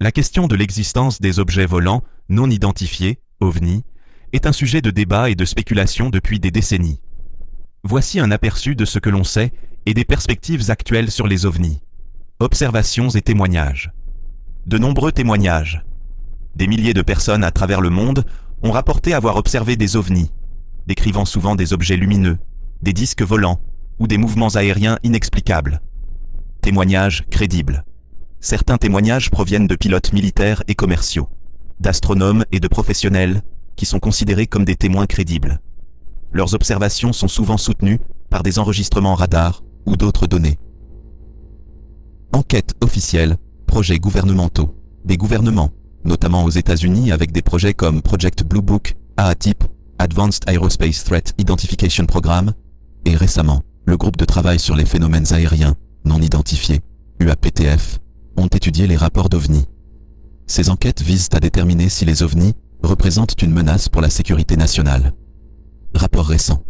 La question de l'existence des objets volants non identifiés, OVNI, est un sujet de débat et de spéculation depuis des décennies. Voici un aperçu de ce que l'on sait et des perspectives actuelles sur les OVNI. Observations et témoignages. De nombreux témoignages. Des milliers de personnes à travers le monde ont rapporté avoir observé des OVNI, décrivant souvent des objets lumineux, des disques volants ou des mouvements aériens inexplicables. Témoignages crédibles. Certains témoignages proviennent de pilotes militaires et commerciaux, d'astronomes et de professionnels qui sont considérés comme des témoins crédibles. Leurs observations sont souvent soutenues par des enregistrements radars ou d'autres données. Enquêtes officielles, projets gouvernementaux, des gouvernements, notamment aux États-Unis avec des projets comme Project Blue Book, AATIP, Advanced Aerospace Threat Identification Program, et récemment, le groupe de travail sur les phénomènes aériens non identifiés, UAPTF, ont étudié les rapports d'OVNI. Ces enquêtes visent à déterminer si les OVNI représentent une menace pour la sécurité nationale. Rapports récents.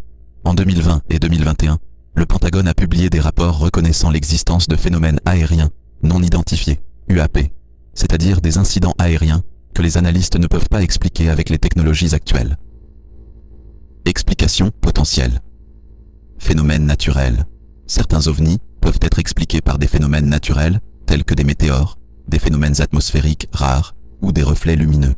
En 2020 et 2021, le Pentagone a publié des rapports reconnaissant l'existence de phénomènes aériens non identifiés, UAP, c'est-à-dire des incidents aériens que les analystes ne peuvent pas expliquer avec les technologies actuelles. Explications potentielles. Phénomènes naturels. Certains OVNI peuvent être expliqués par des phénomènes naturels tels que des météores, des phénomènes atmosphériques rares ou des reflets lumineux.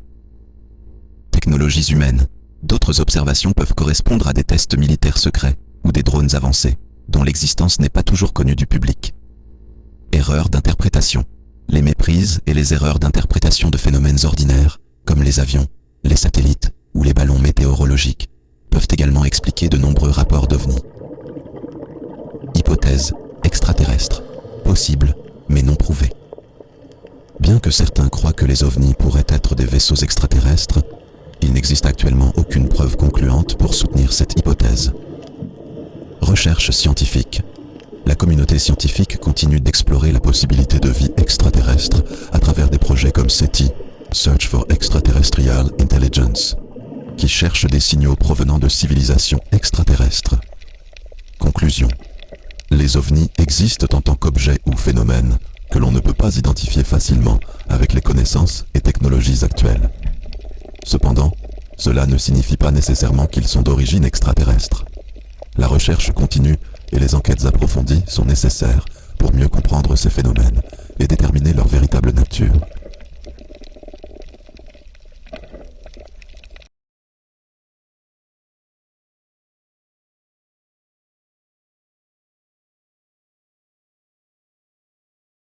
Technologies humaines. D'autres observations peuvent correspondre à des tests militaires secrets ou des drones avancés, dont l'existence n'est pas toujours connue du public. Erreurs d'interprétation. Les méprises et les erreurs d'interprétation de phénomènes ordinaires, comme les avions, les satellites ou les ballons météorologiques, peuvent également expliquer de nombreux rapports d'OVNI. Hypothèse extraterrestre. Possible, mais non prouvée. Bien que certains croient que les OVNI pourraient être des vaisseaux extraterrestres, il n'existe actuellement aucune preuve concluante pour soutenir cette hypothèse. Recherche scientifique. La communauté scientifique continue d'explorer la possibilité de vie extraterrestre à travers des projets comme SETI, Search for Extraterrestrial Intelligence, qui cherchent des signaux provenant de civilisations extraterrestres. Conclusion. Les OVNI existent en tant qu'objets ou phénomènes que l'on ne peut pas identifier facilement avec les connaissances et technologies actuelles. Cependant, cela ne signifie pas nécessairement qu'ils sont d'origine extraterrestre. La recherche continue et les enquêtes approfondies sont nécessaires pour mieux comprendre ces phénomènes et déterminer leur véritable nature.